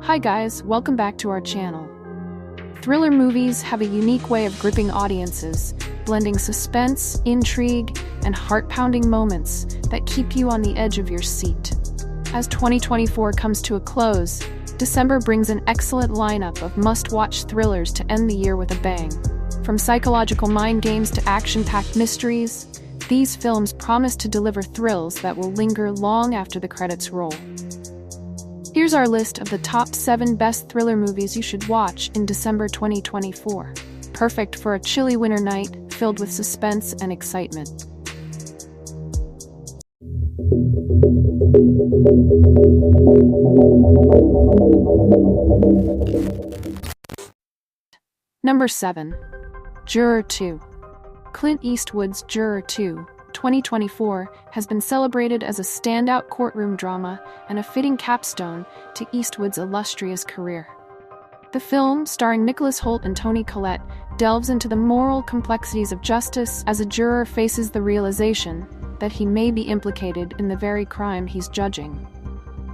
Hi guys, welcome back to our channel. Thriller movies have a unique way of gripping audiences, blending suspense, intrigue, and heart-pounding moments that keep you on the edge of your seat. As 2024 comes to a close, December brings an excellent lineup of must-watch thrillers to end the year with a bang. From psychological mind games to action-packed mysteries, these films promise to deliver thrills that will linger long after the credits roll. Here's our list of the top 7 best thriller movies you should watch in December 2024. Perfect for a chilly winter night filled with suspense and excitement. Number 7. Juror 2. Clint Eastwood's Juror 2, 2024, has been celebrated as a standout courtroom drama and a fitting capstone to Eastwood's illustrious career. The film, starring Nicholas Hoult and Toni Collette, delves into the moral complexities of justice as a juror faces the realization that he may be implicated in the very crime he's judging.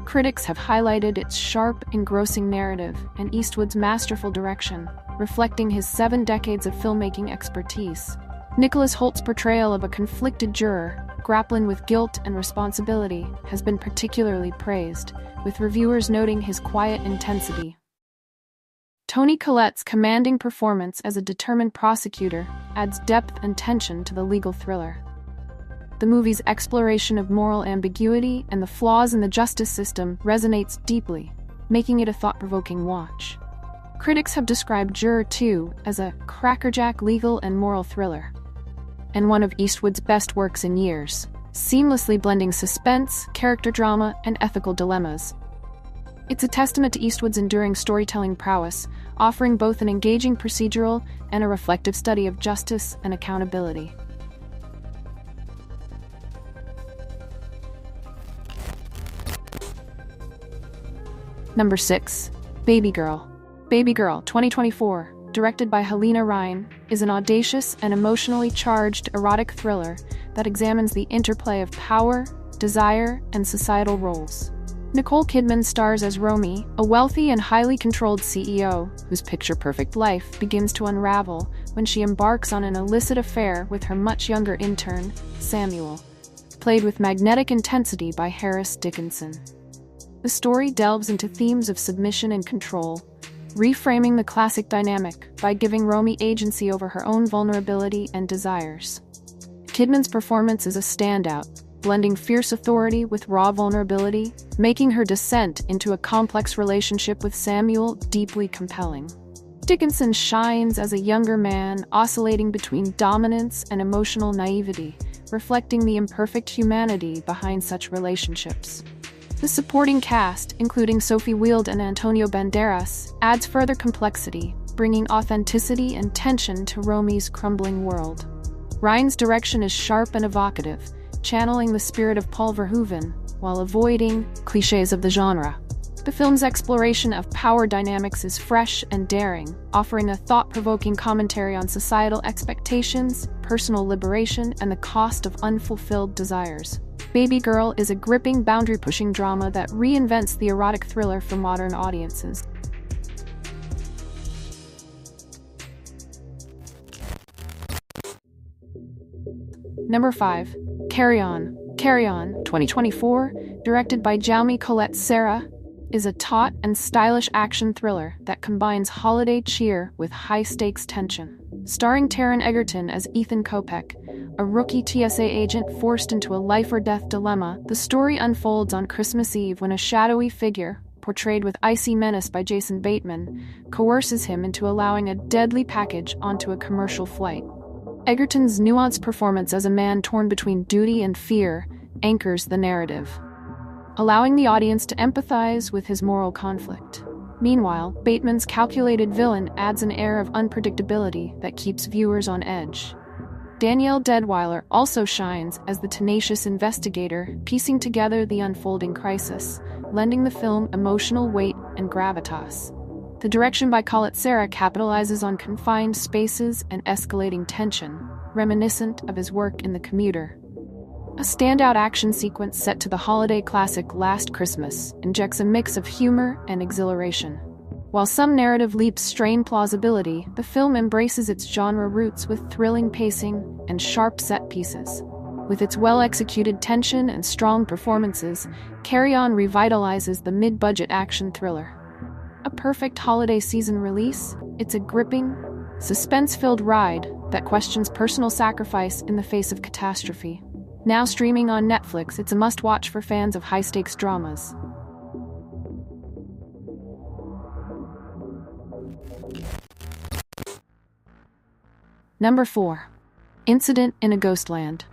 Critics have highlighted its sharp, engrossing narrative and Eastwood's masterful direction, reflecting his 7 decades of filmmaking expertise. Nicholas Hoult's portrayal of a conflicted juror, grappling with guilt and responsibility, has been particularly praised, with reviewers noting his quiet intensity. Toni Collette's commanding performance as a determined prosecutor adds depth and tension to the legal thriller. The movie's exploration of moral ambiguity and the flaws in the justice system resonates deeply, making it a thought-provoking watch. Critics have described Juror 2 as a crackerjack legal and moral thriller, and one of Eastwood's best works in years, seamlessly blending suspense, character drama, and ethical dilemmas. It's a testament to Eastwood's enduring storytelling prowess, offering both an engaging procedural and a reflective study of justice and accountability. Number 6. Babygirl. Babygirl, 2024, directed by Helena Ryan, is an audacious and emotionally charged erotic thriller that examines the interplay of power, desire, and societal roles. Nicole Kidman stars as Romy, a wealthy and highly controlled CEO whose picture-perfect life begins to unravel when she embarks on an illicit affair with her much younger intern, Samuel, played with magnetic intensity by Harris Dickinson. The story delves into themes of submission and control, reframing the classic dynamic by giving Romy agency over her own vulnerability and desires. Kidman's performance is a standout, blending fierce authority with raw vulnerability, making her descent into a complex relationship with Samuel deeply compelling. Dickinson shines as a younger man, oscillating between dominance and emotional naivety, reflecting the imperfect humanity behind such relationships. The supporting cast, including Sophie Wilde and Antonio Banderas, adds further complexity, bringing authenticity and tension to Romy's crumbling world. Ryan's direction is sharp and evocative, channeling the spirit of Paul Verhoeven while avoiding clichés of the genre. The film's exploration of power dynamics is fresh and daring, offering a thought-provoking commentary on societal expectations, personal liberation, and the cost of unfulfilled desires. Babygirl is a gripping, boundary-pushing drama that reinvents the erotic thriller for modern audiences. Number 5. Carry On. Carry On, 2024, directed by Jaume Collet-Serra, is a taut and stylish action thriller that combines holiday cheer with high-stakes tension. Starring Taron Egerton as Ethan Kopech, a rookie TSA agent forced into a life-or-death dilemma, the story unfolds on Christmas Eve when a shadowy figure, portrayed with icy menace by Jason Bateman, coerces him into allowing a deadly package onto a commercial flight. Egerton's nuanced performance as a man torn between duty and fear anchors the narrative, allowing the audience to empathize with his moral conflict. Meanwhile, Bateman's calculated villain adds an air of unpredictability that keeps viewers on edge. Danielle Deadwyler also shines as the tenacious investigator, piecing together the unfolding crisis, lending the film emotional weight and gravitas. The direction by Collet-Serra capitalizes on confined spaces and escalating tension, reminiscent of his work in The Commuter. A standout action sequence set to the holiday classic Last Christmas injects a mix of humor and exhilaration. While some narrative leaps strain plausibility, the film embraces its genre roots with thrilling pacing and sharp set pieces. With its well-executed tension and strong performances, Carry On revitalizes the mid-budget action thriller. A perfect holiday season release, it's a gripping, suspense-filled ride that questions personal sacrifice in the face of catastrophe. Now streaming on Netflix, it's a must-watch for fans of high-stakes dramas. Number 4. Incident in a Ghostland.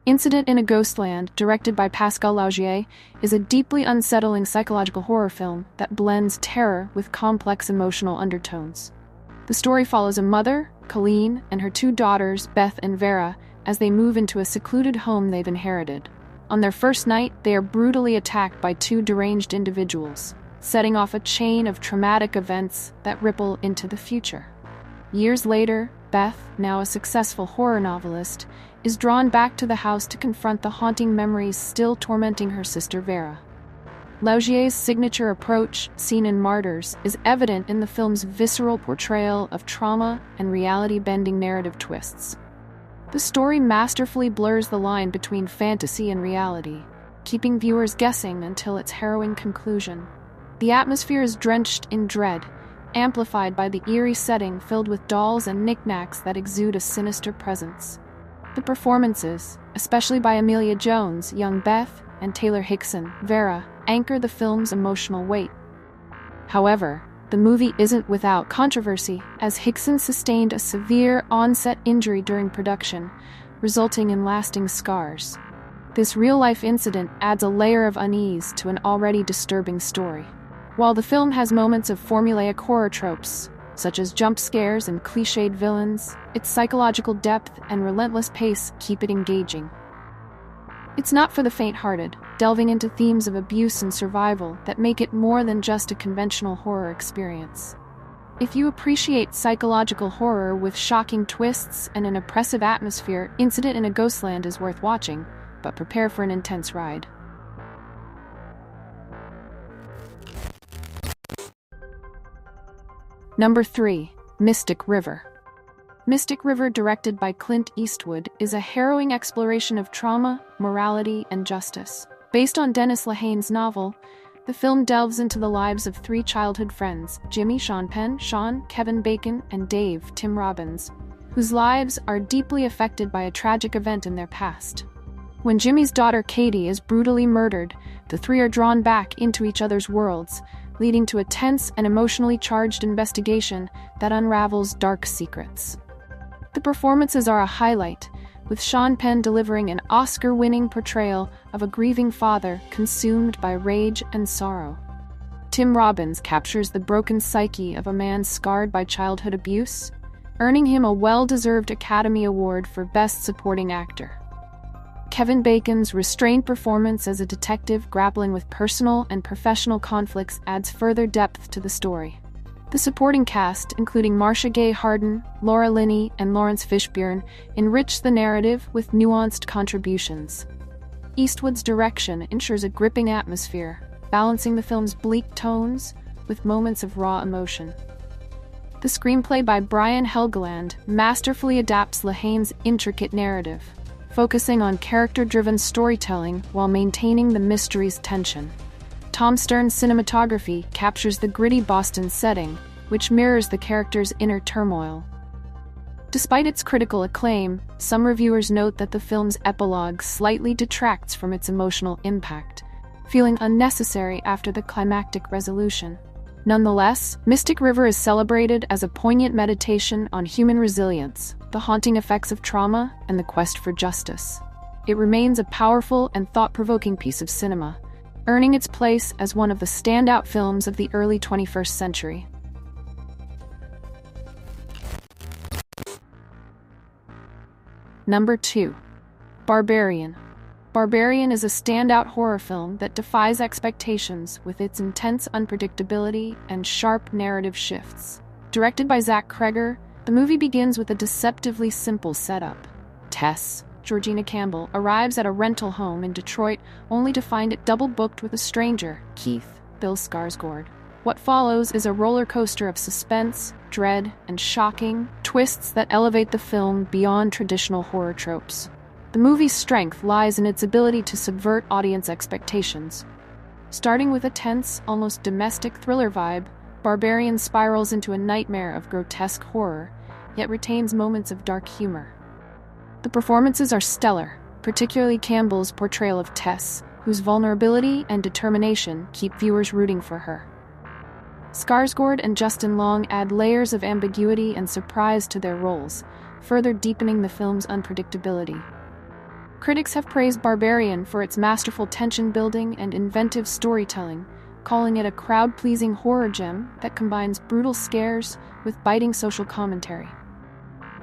Incident in a Ghostland, directed by Pascal Laugier, is a deeply unsettling psychological horror film that blends terror with complex emotional undertones. The story follows a mother, Colleen, and her two daughters, Beth and Vera, as they move into a secluded home they've inherited. On their first night, they are brutally attacked by two deranged individuals, setting off a chain of traumatic events that ripple into the future. Years later, Beth, now a successful horror novelist, is drawn back to the house to confront the haunting memories still tormenting her sister Vera. Laugier's signature approach, seen in Martyrs, is evident in the film's visceral portrayal of trauma and reality-bending narrative twists. The story masterfully blurs the line between fantasy and reality, keeping viewers guessing until its harrowing conclusion. The atmosphere is drenched in dread, amplified by the eerie setting filled with dolls and knickknacks that exude a sinister presence. The performances, especially by Emilia Jones, young Beth, and Taylor Hickson, Vera, anchor the film's emotional weight. However, the movie isn't without controversy, as Hickson sustained a severe onset injury during production, resulting in lasting scars. This real-life incident adds a layer of unease to an already disturbing story. While the film has moments of formulaic horror tropes, such as jump scares and cliched villains, its psychological depth and relentless pace keep it engaging. It's not for the faint-hearted, delving into themes of abuse and survival that make it more than just a conventional horror experience. If you appreciate psychological horror with shocking twists and an oppressive atmosphere, Incident in a Ghostland is worth watching, but prepare for an intense ride. Number 3. Mystic River. Mystic River, directed by Clint Eastwood, is a harrowing exploration of trauma, morality, and justice. Based on Dennis Lehane's novel, the film delves into the lives of three childhood friends, Jimmy, Sean Penn, Sean, Kevin Bacon, and Dave, Tim Robbins, whose lives are deeply affected by a tragic event in their past. When Jimmy's daughter Katie is brutally murdered, the three are drawn back into each other's worlds, leading to a tense and emotionally charged investigation that unravels dark secrets. The performances are a highlight, with Sean Penn delivering an Oscar-winning portrayal of a grieving father consumed by rage and sorrow. Tim Robbins captures the broken psyche of a man scarred by childhood abuse, earning him a well-deserved Academy Award for Best Supporting Actor. Kevin Bacon's restrained performance as a detective grappling with personal and professional conflicts adds further depth to the story. The supporting cast, including Marcia Gay Harden, Laura Linney, and Lawrence Fishburne, enrich the narrative with nuanced contributions. Eastwood's direction ensures a gripping atmosphere, balancing the film's bleak tones with moments of raw emotion. The screenplay by Brian Helgeland masterfully adapts Lehane's intricate narrative, focusing on character-driven storytelling while maintaining the mystery's tension. Tom Stern's cinematography captures the gritty Boston setting, which mirrors the character's inner turmoil. Despite its critical acclaim, some reviewers note that the film's epilogue slightly detracts from its emotional impact, feeling unnecessary after the climactic resolution. Nonetheless, Mystic River is celebrated as a poignant meditation on human resilience, the haunting effects of trauma, and the quest for justice. It remains a powerful and thought-provoking piece of cinema, earning its place as one of the standout films of the early 21st century. Number 2. Barbarian. Barbarian is a standout horror film that defies expectations with its intense unpredictability and sharp narrative shifts. Directed by Zach Kreger, the movie begins with a deceptively simple setup. Tess, Georgina Campbell, arrives at a rental home in Detroit only to find it double-booked with a stranger, Keith, Bill Skarsgård. What follows is a roller coaster of suspense, dread, and shocking twists that elevate the film beyond traditional horror tropes. The movie's strength lies in its ability to subvert audience expectations. Starting with a tense, almost domestic thriller vibe, Barbarian spirals into a nightmare of grotesque horror, yet retains moments of dark humor. The performances are stellar, particularly Campbell's portrayal of Tess, whose vulnerability and determination keep viewers rooting for her. Skarsgård and Justin Long add layers of ambiguity and surprise to their roles, further deepening the film's unpredictability. Critics have praised Barbarian for its masterful tension-building and inventive storytelling, calling it a crowd-pleasing horror gem that combines brutal scares with biting social commentary.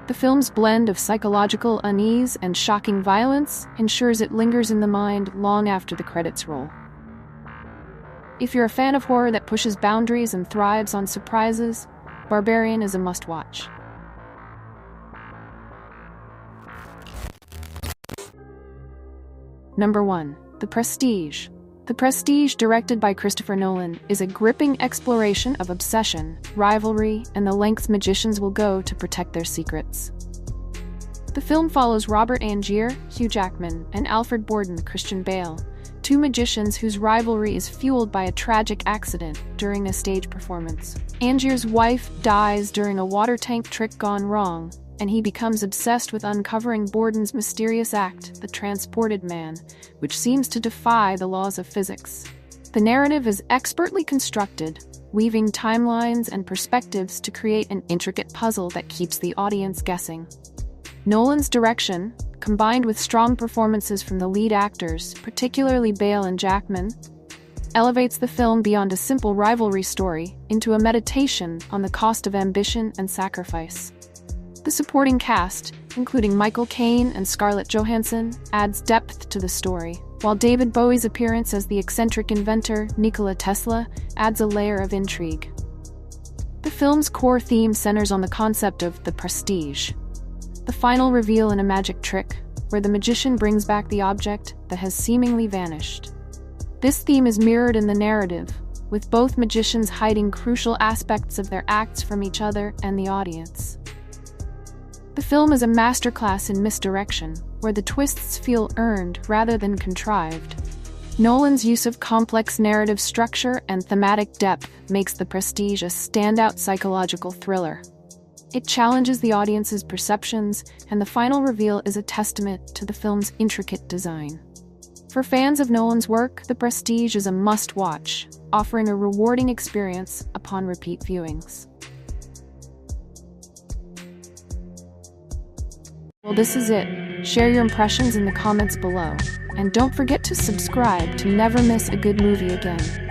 The film's blend of psychological unease and shocking violence ensures it lingers in the mind long after the credits roll. If you're a fan of horror that pushes boundaries and thrives on surprises, Barbarian is a must-watch. Number 1. The Prestige. The Prestige, directed by Christopher Nolan, is a gripping exploration of obsession, rivalry, and the lengths magicians will go to protect their secrets. The film follows Robert Angier, Hugh Jackman, and Alfred Borden, Christian Bale, two magicians whose rivalry is fueled by a tragic accident during a stage performance. Angier's wife dies during a water tank trick gone wrong, and he becomes obsessed with uncovering Borden's mysterious act, the Transported Man, which seems to defy the laws of physics. The narrative is expertly constructed, weaving timelines and perspectives to create an intricate puzzle that keeps the audience guessing. Nolan's direction, combined with strong performances from the lead actors, particularly Bale and Jackman, elevates the film beyond a simple rivalry story into a meditation on the cost of ambition and sacrifice. The supporting cast, including Michael Caine and Scarlett Johansson, adds depth to the story, while David Bowie's appearance as the eccentric inventor Nikola Tesla adds a layer of intrigue. The film's core theme centers on the concept of the prestige, the final reveal in a magic trick, where the magician brings back the object that has seemingly vanished. This theme is mirrored in the narrative, with both magicians hiding crucial aspects of their acts from each other and the audience. The film is a masterclass in misdirection, where the twists feel earned rather than contrived. Nolan's use of complex narrative structure and thematic depth makes The Prestige a standout psychological thriller. It challenges the audience's perceptions, and the final reveal is a testament to the film's intricate design. For fans of Nolan's work, The Prestige is a must-watch, offering a rewarding experience upon repeat viewings. Well, this is it. Share your impressions in the comments below, and don't forget to subscribe to never miss a good movie again.